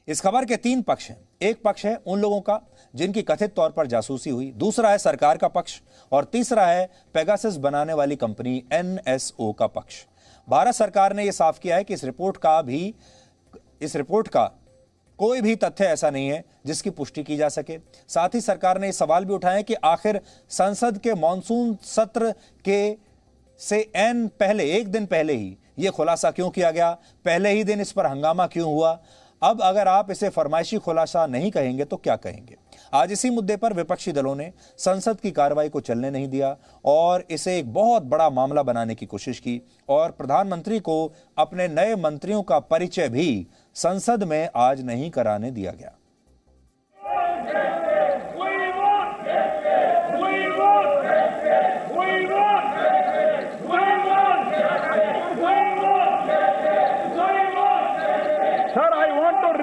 इस खबर के तीन पक्ष हैं। एक पक्ष है उन लोगों का जिनकी कथित तौर पर जासूसी हुई, दूसरा है सरकार का पक्ष और तीसरा है पेगासस बनाने वाली कंपनी एनएसओ का पक्ष। भारत सरकार ने यह साफ किया है कि इस रिपोर्ट का कोई भी तथ्य ऐसा नहीं है जिसकी पुष्टि की जा सके। साथ ही सरकार ने यह सवाल भी उठाया कि आखिर संसद के मॉनसून सत्र के से एक दिन पहले ही यह खुलासा क्यों किया गया, पहले ही दिन इस पर हंगामा क्यों हुआ। अब अगर आप इसे फरमाइशी खुलासा नहीं कहेंगे तो क्या कहेंगे। आज इसी मुद्दे पर विपक्षी दलों ने संसद की कार्रवाई को चलने नहीं दिया और इसे एक बहुत बड़ा मामला बनाने की कोशिश की और प्रधानमंत्री को अपने नए मंत्रियों का परिचय भी संसद में आज नहीं कराने दिया गया।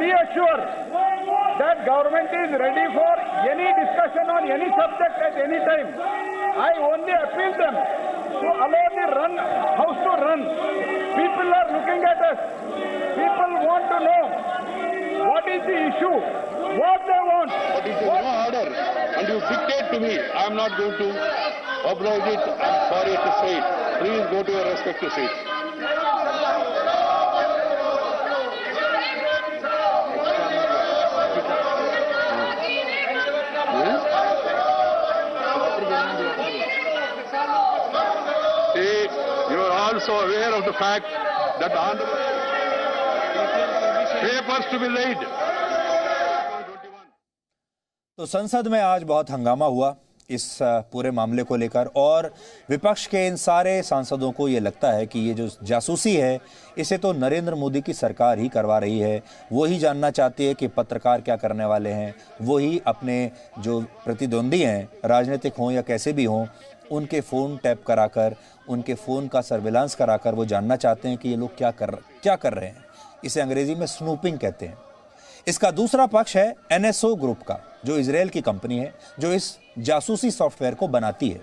Reassure that government is ready for any discussion on any subject at any time. I only appeal them to allow the house to run. People are looking at us. People want to know what is the issue, what they want. But it is no order and you dictate to me. I am not going to oblige it. I am sorry to say it. Please go to your respective seats. You are also aware of the fact that the papers to be laid. तो संसद में आज बहुत हंगामा हुआ इस पूरे मामले को लेकर और विपक्ष के इन सारे सांसदों को ये लगता है कि ये जो जासूसी है इसे तो नरेंद्र मोदी की सरकार ही करवा रही है। वो ही जानना चाहती है कि पत्रकार क्या करने वाले हैं, वो ही अपने जो प्रतिद्वंदी हैं, राजनीतिक हों या कैसे भी हों, उनके फ़ोन टैप कराकर, उनके फ़ोन का सर्विलांस कराकर वो जानना चाहते हैं कि ये लोग क्या कर रहे हैं। इसे अंग्रेजी में स्नूपिंग कहते हैं। इसका दूसरा पक्ष है एनएसओ ग्रुप का, जो इजराइल की कंपनी है जो इस जासूसी सॉफ्टवेयर को बनाती है।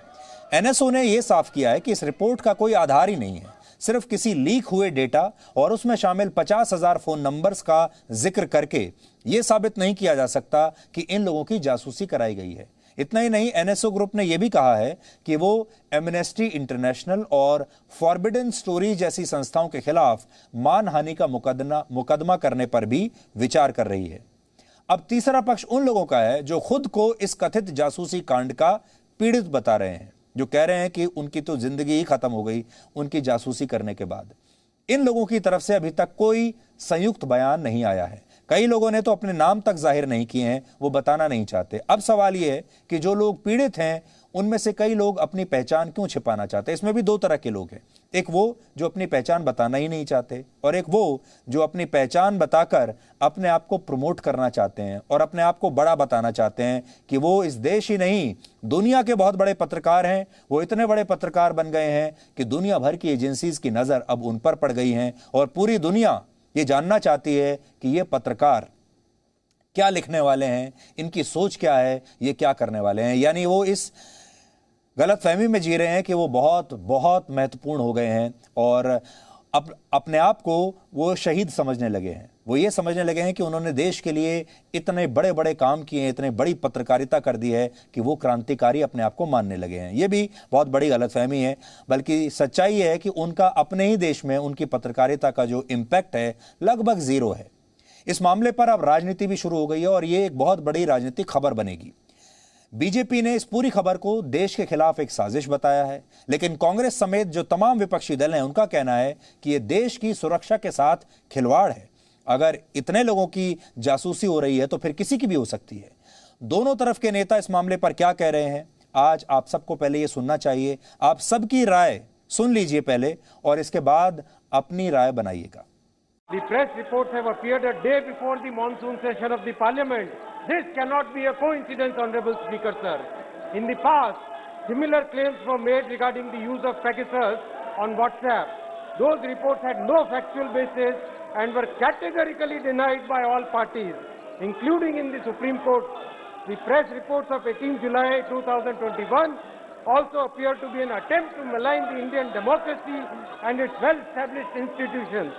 एनएसओ ने यह साफ किया है कि इस रिपोर्ट का कोई आधार ही नहीं है, सिर्फ किसी लीक हुए डेटा और उसमें शामिल 50,000 फोन नंबर्स का जिक्र करके यह साबित नहीं किया जा सकता कि इन लोगों की जासूसी कराई गई है। इतना ही नहीं, एनएसओ ग्रुप ने यह भी कहा है कि वो एमनेस्टी इंटरनेशनल और फॉरबिडन स्टोरी जैसी संस्थाओं के खिलाफ मानहानि का मुकदमा करने पर भी विचार कर रही है। अब तीसरा पक्ष उन लोगों का है जो खुद को इस कथित जासूसी कांड का पीड़ित बता रहे हैं, जो कह रहे हैं कि उनकी तो जिंदगी ही खत्म हो गई उनकी जासूसी करने के बाद। इन लोगों की तरफ से अभी तक कोई संयुक्त बयान नहीं आया है। कई लोगों ने तो अपने नाम तक जाहिर नहीं किए हैं, वो बताना नहीं चाहते। अब सवाल यह है कि जो लोग पीड़ित हैं उनमें से कई लोग अपनी पहचान क्यों छिपाना चाहते हैं। इसमें भी दो तरह के लोग हैं, एक वो जो अपनी पहचान बताना ही नहीं चाहते और एक वो जो अपनी पहचान बताकर अपने आप को प्रमोट करना चाहते हैं और अपने आप को बड़ा बताना चाहते हैं कि वो इस देश ही नहीं दुनिया के बहुत बड़े पत्रकार हैं। वो इतने बड़े पत्रकार बन गए हैं कि दुनिया भर की एजेंसीज की नजर अब उन पर पड़ गई हैं और पूरी दुनिया ये जानना चाहती है कि ये पत्रकार क्या लिखने वाले हैं, इनकी सोच क्या है, ये क्या करने वाले हैं। यानी वो इस गलतफहमी में जी रहे हैं कि वो बहुत बहुत महत्वपूर्ण हो गए हैं और अपने आप को वो शहीद समझने लगे हैं। वो ये समझने लगे हैं कि उन्होंने देश के लिए इतने बड़े बड़े काम किए हैं, इतने बड़ी पत्रकारिता कर दी है कि वो क्रांतिकारी अपने आप को मानने लगे हैं। ये भी बहुत बड़ी गलतफहमी है, बल्कि सच्चाई है कि उनका अपने ही देश में उनकी पत्रकारिता का जो इम्पैक्ट है लगभग जीरो है। इस मामले पर अब राजनीति भी शुरू हो गई है और ये एक बहुत बड़ी राजनीतिक खबर बनेगी। बीजेपी ने इस पूरी खबर को देश के खिलाफ एक साजिश बताया है, लेकिन कांग्रेस समेत जो तमाम विपक्षी दल हैं उनका कहना है कि यह देश की सुरक्षा के साथ खिलवाड़ है। अगर इतने लोगों की जासूसी हो रही है तो फिर किसी की भी हो सकती है। दोनों तरफ के नेता इस मामले पर क्या कह रहे हैं, आज आप सबको पहले यह सुनना चाहिए। आप सबकी राय सुन लीजिए पहले और इसके बाद अपनी राय बनाइएगा। The press reports have appeared a day before the monsoon session of the parliament. This cannot be a coincidence, Honorable Speaker, sir. In the past, similar claims were made regarding the use of Pegasus on WhatsApp. Those reports had no factual basis and were categorically denied by all parties, including in the Supreme Court. The press reports of 18 July 2021 also appear to be an attempt to malign the Indian democracy and its well-established institutions.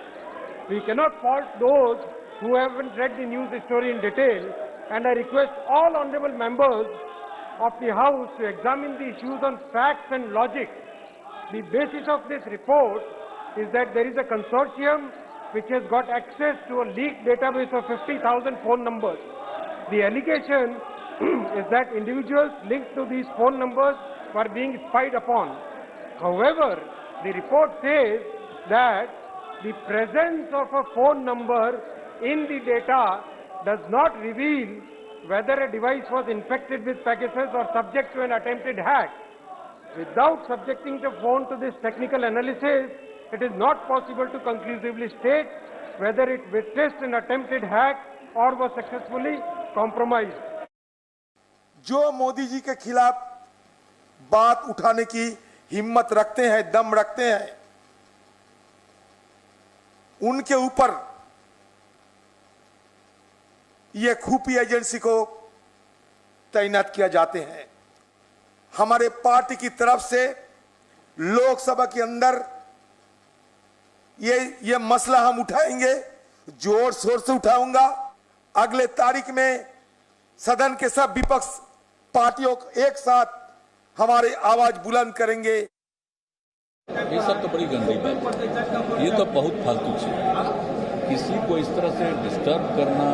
We cannot fault those who haven't read the news story in detail, and I request all honorable members of the House to examine the issues on facts and logic. The basis of this report is that there is a consortium which has got access to a leaked database of 50,000 phone numbers. The allegation is that individuals linked to these phone numbers were being spied upon. However, the report says that the presence of a phone number in the data does not reveal whether a device was infected with Pegasus or subject to an attempted hack. Without subjecting the phone to this technical analysis, it is not possible to conclusively state whether it witnessed an attempted hack or was successfully compromised. जो मोदी जी के खिलाफ बात उठाने की हिम्मत रखते हैं, दम रखते हैं, उनके ऊपर ये खुफिया एजेंसी को तैनात किया जाते हैं। हमारे पार्टी की तरफ से लोकसभा के अंदर ये मसला हम उठाएंगे, जोर शोर से उठाऊंगा। अगले तारीख में सदन के सब विपक्ष पार्टियों एक साथ हमारी आवाज बुलंद करेंगे। ये सब तो बड़ी गंदी बात है, ये तो बहुत फालतू चीज है। किसी को इस तरह से डिस्टर्ब करना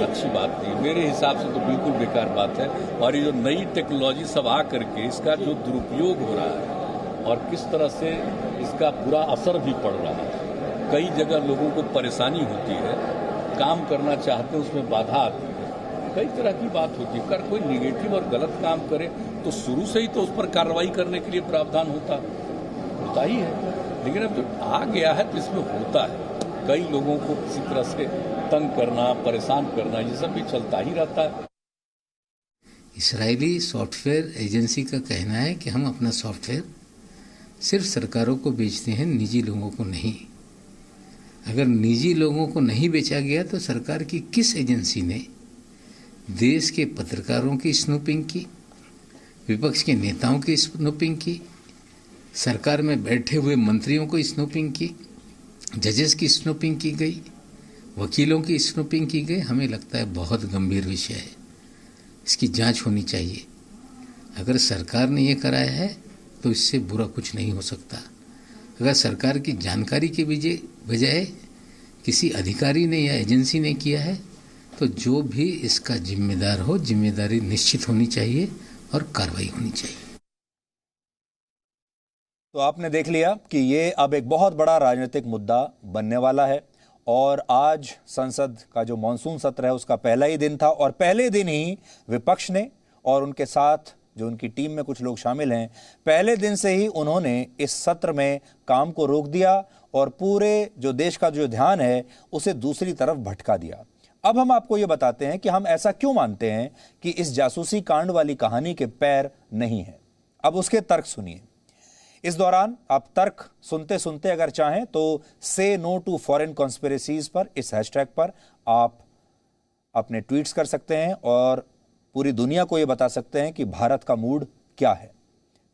अच्छी बात नहीं, मेरे हिसाब से तो बिल्कुल बेकार बात है। और ये जो नई टेक्नोलॉजी सब आ करके इसका जो दुरुपयोग हो रहा है और किस तरह से इसका बुरा असर भी पड़ रहा है, कई जगह लोगों को परेशानी होती है, काम करना चाहते हैं उसमें बाधा आती है, कई तरह की बात होती है। अगर कोई निगेटिव और गलत काम करे तो शुरू से ही तो उस पर कार्रवाई करने के लिए प्रावधान होता ही है। लेकिन अब जो आ गया है तो इसमें होता है, कई लोगों को किसी तरह से तंग करना, परेशान करना, ये सब भी चलता ही रहता है। इजरायली सॉफ्टवेयर एजेंसी का कहना है कि हम अपना सॉफ्टवेयर सिर्फ सरकारों को बेचते हैं, निजी लोगों को नहीं। अगर निजी लोगों को नहीं बेचा गया तो सरकार की किस एजेंसी ने देश के पत्रकारों की स्नूपिंग की, विपक्ष के नेताओं की स्नूपिंग की, सरकार में बैठे हुए मंत्रियों को स्नूपिंग की, जजेस की स्नूपिंग की गई, वकीलों की स्नूपिंग की गई? हमें लगता है बहुत गंभीर विषय है, इसकी जांच होनी चाहिए। अगर सरकार ने ये कराया है तो इससे बुरा कुछ नहीं हो सकता। अगर सरकार की जानकारी के बजाय किसी अधिकारी ने या एजेंसी ने किया है तो जो भी इसका जिम्मेदार हो, जिम्मेदारी निश्चित होनी चाहिए और कार्रवाई होनी चाहिए। तो आपने देख लिया कि ये अब एक बहुत बड़ा राजनीतिक मुद्दा बनने वाला है। और आज संसद का जो मॉनसून सत्र है उसका पहला ही दिन था और पहले दिन ही विपक्ष ने और उनके साथ जो उनकी टीम में कुछ लोग शामिल हैं, पहले दिन से ही उन्होंने इस सत्र में काम को रोक दिया और पूरे जो देश का जो ध्यान है उसे दूसरी तरफ भटका दिया। अब हम आपको ये बताते हैं कि हम ऐसा क्यों मानते हैं कि इस जासूसी कांड वाली कहानी के पैर नहीं है। अब उसके तर्क सुनिए। इस दौरान आप तर्क सुनते सुनते अगर चाहें तो से नो टू फॉरेन कॉन्स्पिरेसीज पर, इस हैशटैग पर आप अपने ट्वीट्स कर सकते हैं और पूरी दुनिया को यह बता सकते हैं कि भारत का मूड क्या है।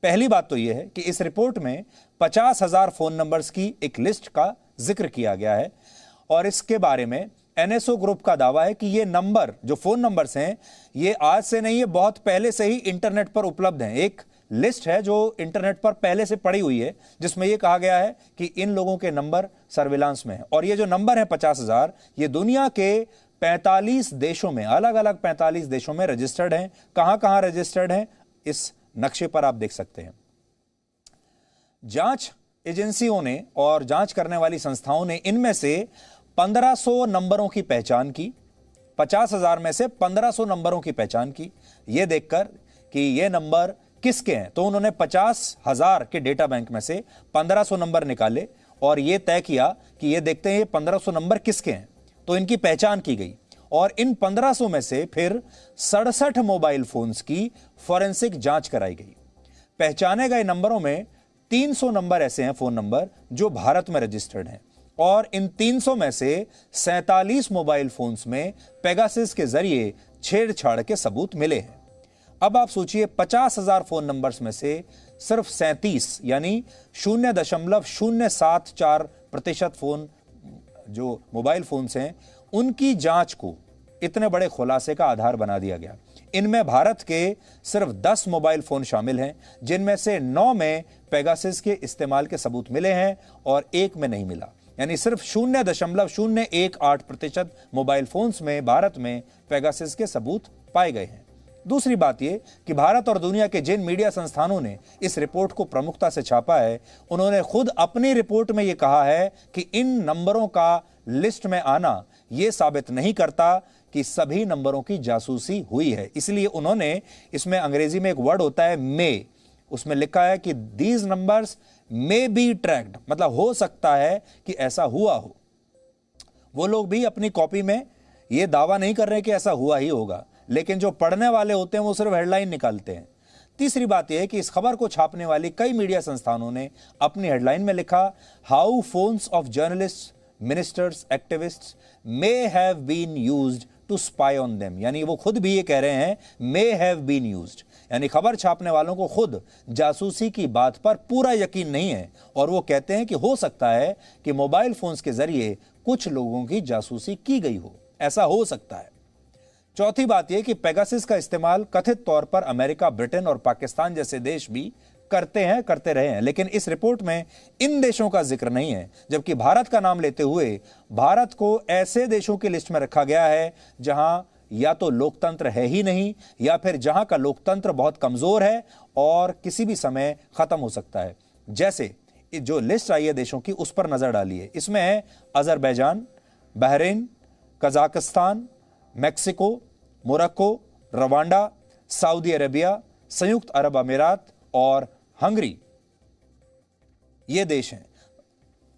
पहली बात तो यह है कि इस रिपोर्ट में 50,000 फोन नंबर्स की एक लिस्ट का जिक्र किया गया है और इसके बारे में एनएसओ ग्रुप का दावा है कि ये नंबर, जो फोन नंबर्स हैं, ये आज से नहीं है, बहुत पहले से ही इंटरनेट पर उपलब्ध हैं। एक लिस्ट है जो इंटरनेट पर पहले से पड़ी हुई है जिसमें यह कहा गया है कि इन लोगों के नंबर सर्विलांस में है। और ये जो नंबर है 50,000, ये दुनिया के 45 देशों में, अलग अलग 45 देशों में रजिस्टर्ड हैं। कहां रजिस्टर्ड हैं इस नक्शे पर आप देख सकते हैं। जांच एजेंसियों ने और जांच करने वाली संस्थाओं ने इनमें से 1500 नंबरों की पहचान की। 50,000 में से 1500 नंबरों की पहचान की, यह देखकर कि ये नंबर किसके हैं। तो उन्होंने 50,000 के डेटा बैंक में से 1500 नंबर निकाले और यह तय किया कि ये देखते हैं ये 1500 नंबर किसके हैं। तो इनकी पहचान की गई और इन 1500 में से फिर 67 मोबाइल फोन्स की फॉरेंसिक जांच कराई गई। पहचाने गए नंबरों में 300 नंबर ऐसे हैं, फोन नंबर, जो भारत में रजिस्टर्ड हैं और इन 300 में से 47 मोबाइल फोन्स में पेगासस के जरिए छेड़छाड़ के सबूत मिले हैं। अब आप सोचिए, 50,000 फोन नंबर्स में से सिर्फ 37 यानी 0.074% फोन जो मोबाइल फोन्स हैं उनकी जांच को इतने बड़े खुलासे का आधार बना दिया गया। इनमें भारत के सिर्फ 10 मोबाइल फोन शामिल हैं, जिनमें से 9 में पेगासस के इस्तेमाल के सबूत मिले हैं और 1 में नहीं मिला। यानी सिर्फ 0.018% मोबाइल फोन्स में भारत में पेगासस के सबूत पाए गए हैं। दूसरी बात यह कि भारत और दुनिया के जिन मीडिया संस्थानों ने इस रिपोर्ट को प्रमुखता से छापा है, उन्होंने खुद अपनी रिपोर्ट में यह कहा है कि इन नंबरों का लिस्ट में आना यह साबित नहीं करता कि सभी नंबरों की जासूसी हुई है। इसलिए उन्होंने इसमें अंग्रेजी में एक वर्ड होता है मे, उसमें लिखा है कि these numbers may be tracked, मतलब हो सकता है कि ऐसा हुआ हो। वो लोग भी अपनी कॉपी में यह दावा नहीं कर रहे कि ऐसा हुआ ही होगा, लेकिन जो पढ़ने वाले होते हैं वो सिर्फ हेडलाइन निकालते हैं। तीसरी बात यह है कि इस खबर को छापने वाली कई मीडिया संस्थानों ने अपनी हेडलाइन में लिखा, how phones of journalist, ministers, activists may have been used to spy on them. यानी वो खुद भी ये कह रहे हैं मे हैव बीन यूज्ड, यानी खबर छापने वालों को खुद जासूसी की बात पर पूरा यकीन नहीं है और वो कहते हैं कि हो सकता है कि मोबाइल फोन्स के जरिए कुछ लोगों की जासूसी की गई हो, ऐसा हो सकता है। चौथी बात यह कि पेगासस का इस्तेमाल कथित तौर पर अमेरिका, ब्रिटेन और पाकिस्तान जैसे देश भी करते रहे हैं, लेकिन इस रिपोर्ट में इन देशों का जिक्र नहीं है, जबकि भारत का नाम लेते हुए भारत को ऐसे देशों की लिस्ट में रखा गया है जहां या तो लोकतंत्र है ही नहीं या फिर जहां का लोकतंत्र बहुत कमजोर है और किसी भी समय खत्म हो सकता है। जैसे जो लिस्ट आई है देशों की, उस पर नजर डालिए। इसमें है Azerbaijan, Bahrain, Kazakhstan, Mexico, Morocco, Rwanda, Saudi Arabia, संयुक्त अरब अमीरात और हंगरी। ये देश हैं।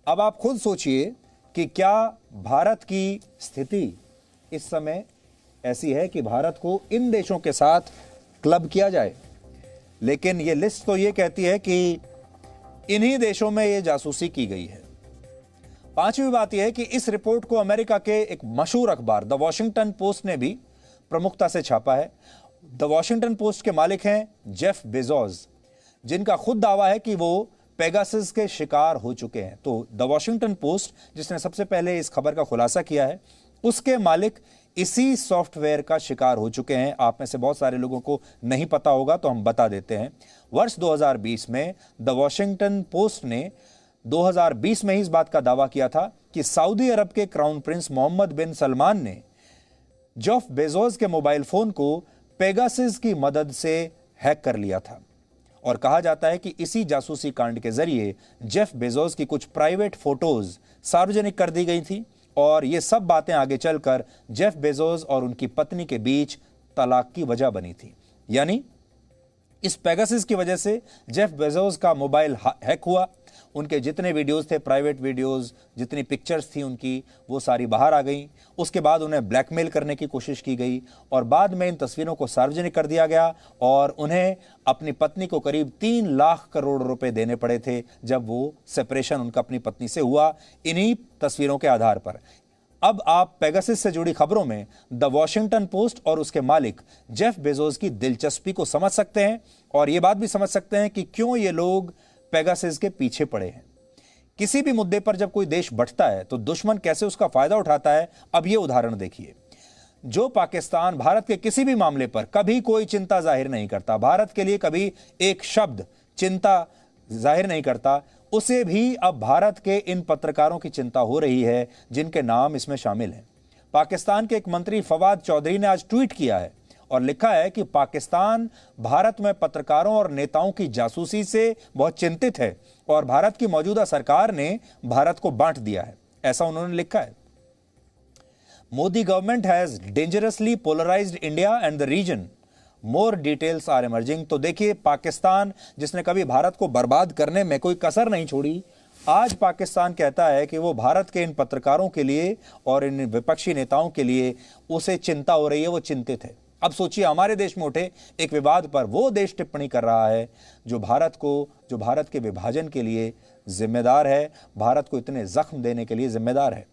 अब आप खुद सोचिए कि क्या भारत की स्थिति इस समय ऐसी है कि भारत को इन देशों के साथ क्लब किया जाए। लेकिन ये लिस्ट तो ये कहती है कि इन्हीं देशों में ये जासूसी की गई है। पांचवी बात यह है कि इस रिपोर्ट को अमेरिका के एक मशहूर अखबार द वॉशिंगटन पोस्ट ने भी प्रमुखता से छापा है। द वॉशिंगटन पोस्ट के मालिक हैं जेफ बेजोस, जिनका खुद दावा है कि वो पेगासस के शिकार हो चुके हैं। तो द वॉशिंगटन पोस्ट, जिसने सबसे पहले इस खबर का खुलासा किया है, उसके मालिक इसी सॉफ्टवेयर का शिकार हो चुके हैं। आप में से बहुत सारे लोगों को नहीं पता होगा तो हम बता देते हैं। वर्ष 2020 में द वॉशिंगटन पोस्ट ने 2020 में ही इस बात का दावा किया था कि सऊदी अरब के क्राउन प्रिंस मोहम्मद बिन सलमान ने जेफ बेजोस के मोबाइल फोन को पेगासस की मदद से हैक कर लिया था और कहा जाता है कि इसी जासूसी कांड के जरिए जेफ बेजोस की कुछ प्राइवेट फोटोज सार्वजनिक कर दी गई थी और ये सब बातें आगे चलकर जेफ बेजोस और उनकी पत्नी के बीच तलाक की वजह बनी थी। यानी इस पेगासस की वजह से जेफ बेजोस का मोबाइल हैक हुआ, उनके जितने वीडियोस थे, प्राइवेट वीडियोस, जितनी पिक्चर्स थी उनकी, वो सारी बाहर आ गई। उसके बाद उन्हें ब्लैकमेल करने की कोशिश की गई और बाद में इन तस्वीरों को सार्वजनिक कर दिया गया और उन्हें अपनी पत्नी को करीब 3 लाख करोड़ रुपए देने पड़े थे जब वो सेपरेशन उनका अपनी पत्नी से हुआ, इन्हीं तस्वीरों के आधार पर। अब आप पेगासस से जुड़ी खबरों में द वॉशिंगटन पोस्ट और उसके मालिक जेफ बेजोस की दिलचस्पी को समझ सकते हैं और यह बात भी समझ सकते हैं कि क्यों ये लोग पेगासस के पीछे पड़े हैं। किसी भी मुद्दे पर जब कोई देश बढ़ता है तो दुश्मन कैसे उसका फायदा उठाता है, अब यह उदाहरण देखिए। जो पाकिस्तान भारत के किसी भी मामले पर कभी कोई चिंता जाहिर नहीं करता, भारत के लिए कभी एक शब्द चिंता जाहिर नहीं करता, उसे भी अब भारत के इन पत्रकारों की चिंता हो रही है जिनके नाम इसमें शामिल हैं। पाकिस्तान के एक मंत्री फवाद चौधरी ने आज ट्वीट किया है और लिखा है कि पाकिस्तान भारत में पत्रकारों और नेताओं की जासूसी से बहुत चिंतित है और भारत की मौजूदा सरकार ने भारत को बांट दिया है, ऐसा उन्होंने लिखा है। Modi government has dangerously polarised India and the region, more details are emerging. तो देखिए, पाकिस्तान जिसने कभी भारत को बर्बाद करने में कोई कसर नहीं छोड़ी, आज पाकिस्तान कहता है कि वो भारत के इन पत्रकारों के लिए और इन विपक्षी नेताओं के लिए उसे चिंता हो रही है, वो चिंतित है। अब सोचिए, हमारे देश में उठे एक विवाद पर वो देश टिप्पणी कर रहा है जो भारत के विभाजन के लिए जिम्मेदार है, भारत को इतने जख्म देने के लिए जिम्मेदार है।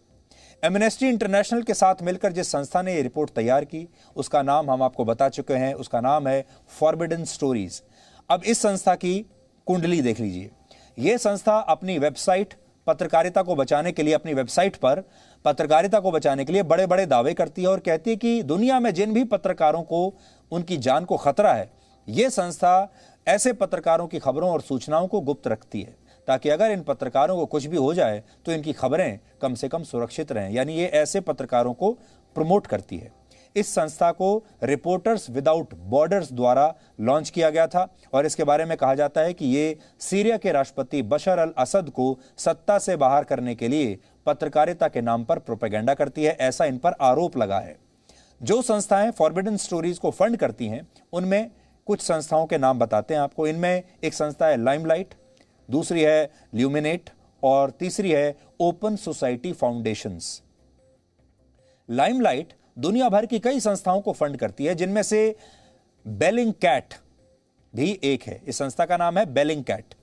एमनेस्टी इंटरनेशनल के साथ मिलकर जिस संस्था ने ये रिपोर्ट तैयार की, उसका नाम हम आपको बता चुके हैं, उसका नाम है फॉरबिडन स्टोरीज। अब इस संस्था की कुंडली देख लीजिए। यह संस्था अपनी वेबसाइट, पत्रकारिता को बचाने के लिए अपनी वेबसाइट पर पत्रकारिता को बचाने के लिए बड़े बड़े दावे करती है और कहती है कि दुनिया में जिन भी पत्रकारों को उनकी जान को खतरा है, ये संस्था ऐसे पत्रकारों की खबरों और सूचनाओं को गुप्त रखती है ताकि अगर इन पत्रकारों को कुछ भी हो जाए तो इनकी खबरें कम से कम सुरक्षित रहें। यानी ये ऐसे पत्रकारों को प्रमोट करती है। इस संस्था को रिपोर्टर्स विदाउट बॉर्डर्स द्वारा लॉन्च किया गया था और इसके बारे में कहा जाता है कि ये सीरिया के राष्ट्रपति बशर अल असद को सत्ता से बाहर करने के लिए पत्रकारिता के नाम पर प्रोपेगेंडा करती है, ऐसा इन पर आरोप लगा है। जो संस्थाएं फॉरबिडन स्टोरीज को फंड करती हैं उनमें कुछ संस्थाओं के नाम बताते हैं आपको। इनमें एक संस्था है लाइमलाइट, दूसरी है ल्यूमिनेट और तीसरी है ओपन सोसाइटी फाउंडेशंस। लाइमलाइट दुनिया भर की कई संस्थाओं को फंड करती है, जिनमें से बेलिंगकैट भी एक है। इस संस्था का नाम है बेलिंगकैट।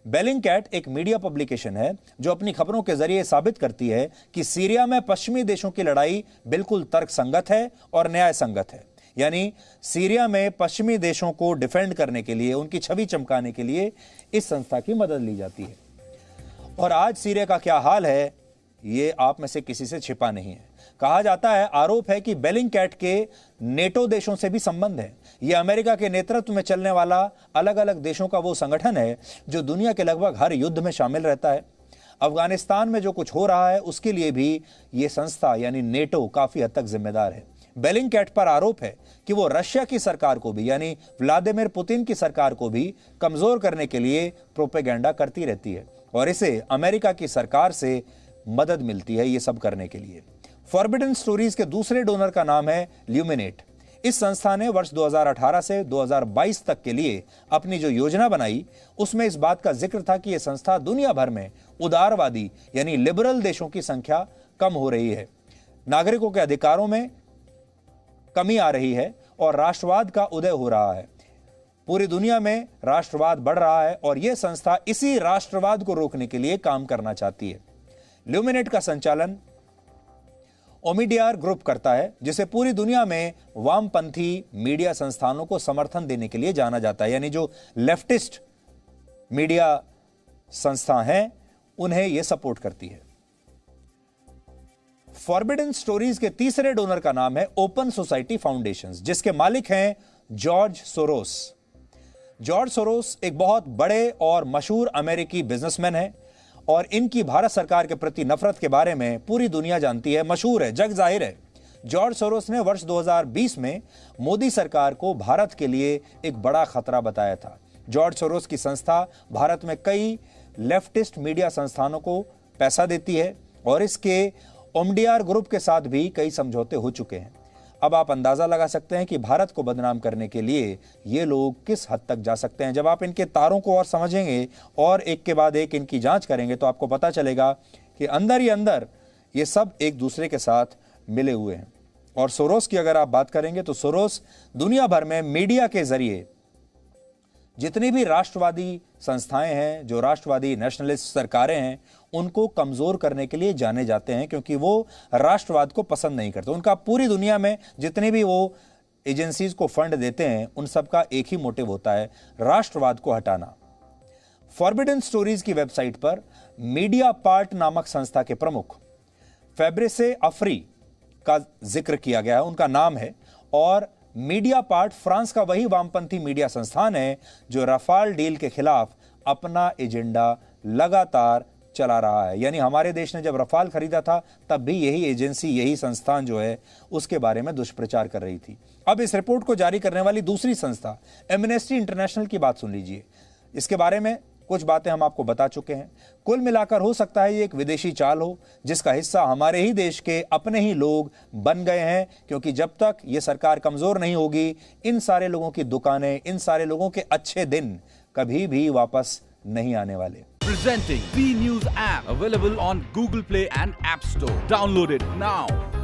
बेलिंगकैट एक मीडिया पब्लिकेशन है जो अपनी खबरों के जरिए साबित करती है कि सीरिया में पश्चिमी देशों की लड़ाई बिल्कुल तर्कसंगत है और न्याय संगत है। यानी सीरिया में पश्चिमी देशों को डिफेंड करने के लिए, उनकी छवि चमकाने के लिए इस संस्था की मदद ली जाती है। और आज सीरिया का क्या हाल है ये आप में से किसी से छिपा नहीं है। कहा जाता है, आरोप है कि बेलिंगकैट के नेटो देशों से भी संबंध है। यह अमेरिका के नेतृत्व में चलने वाला अलग अलग देशों का वो संगठन है जो दुनिया के लगभग हर युद्ध में शामिल रहता है। अफगानिस्तान में जो कुछ हो रहा है उसके लिए भी ये संस्था यानी नेटो काफी हद तक जिम्मेदार है। बेलिंगकैट पर आरोप है कि वो रशिया की सरकार को भी यानी व्लादिमीर पुतिन की सरकार को भी कमजोर करने के लिए प्रोपेगेंडा करती रहती है और इसे अमेरिका की सरकार से मदद मिलती है ये सब करने के लिए। फॉरबिडन स्टोरीज के दूसरे डोनर का नाम है ल्यूमिनेट। इस संस्था ने वर्ष 2018 से 2022 तक के लिए अपनी जो योजना बनाई उसमें इस बात का जिक्र था कि यह संस्था दुनिया भर में उदारवादी यानी लिबरल देशों की संख्या कम हो रही है, नागरिकों के अधिकारों में कमी आ रही है और राष्ट्रवाद का उदय हो रहा है। पूरी दुनिया में राष्ट्रवाद बढ़ रहा है और यह संस्था इसी राष्ट्रवाद को रोकने के लिए काम करना चाहती है। ल्यूमिनेट का संचालन ओमिडियार ग्रुप करता है, जिसे पूरी दुनिया में वामपंथी मीडिया संस्थानों को समर्थन देने के लिए जाना जाता है। यानी जो लेफ्टिस्ट मीडिया संस्था हैं उन्हें यह सपोर्ट करती है। फॉरबिडन स्टोरीज के तीसरे डोनर का नाम है ओपन सोसाइटी फाउंडेशंस, जिसके मालिक हैं जॉर्ज सोरोस। जॉर्ज सोरोस एक बहुत बड़े और मशहूर अमेरिकी बिजनेसमैन है और इनकी भारत सरकार के प्रति नफरत के बारे में पूरी दुनिया जानती है, मशहूर है, जग जाहिर है। जॉर्ज सोरोस ने वर्ष 2020 में मोदी सरकार को भारत के लिए एक बड़ा खतरा बताया था। जॉर्ज सोरोस की संस्था भारत में कई लेफ्टिस्ट मीडिया संस्थानों को पैसा देती है और इसके ओमिडियार ग्रुप के साथ भी कई समझौते हो चुके हैं। अब आप अंदाजा लगा सकते हैं कि भारत को बदनाम करने के लिए ये लोग किस हद तक जा सकते हैं। जब आप इनके तारों को और समझेंगे और एक के बाद एक इनकी जांच करेंगे तो आपको पता चलेगा कि अंदर ही अंदर ये सब एक दूसरे के साथ मिले हुए हैं। और सोरोस की अगर आप बात करेंगे तो सोरोस दुनिया भर में मीडिया के जरिए जितनी भी राष्ट्रवादी संस्थाएं हैं, जो राष्ट्रवादी नेशनलिस्ट सरकारें हैं, उनको कमजोर करने के लिए जाने जाते हैं क्योंकि वो राष्ट्रवाद को पसंद नहीं करते। उनका पूरी दुनिया में जितनी भी वो एजेंसीज को फंड देते हैं उन सब का एक ही मोटिव होता है, राष्ट्रवाद को हटाना। फॉरबिडन स्टोरीज की वेबसाइट पर मीडिया पार्ट नामक संस्था के प्रमुख फैब्रिसे अफरी का जिक्र किया गया है, उनका नाम है। और मीडिया पार्ट फ्रांस का वही वामपंथी मीडिया संस्थान है जो रफाल डील के खिलाफ अपना एजेंडा लगातार चला रहा है। यानी हमारे देश ने जब रफाल खरीदा था तब भी यही एजेंसी, यही संस्थान जो है उसके बारे में दुष्प्रचार कर रही थी। अब इस रिपोर्ट को जारी करने वाली दूसरी संस्था एमनेस्टी इंटरनेशनल की बात सुन लीजिए। इसके बारे में कुछ बातें हम आपको बता चुके हैं। कुल मिलाकर हो सकता है ये एक विदेशी चाल हो जिसका हिस्सा हमारे ही देश के अपने ही लोग बन गए हैं, क्योंकि जब तक ये सरकार कमजोर नहीं होगी इन सारे लोगों की दुकानें, इन सारे लोगों के अच्छे दिन कभी भी वापस नहीं आने वाले। Presenting B News app available on Google Play and App Store. Download it now.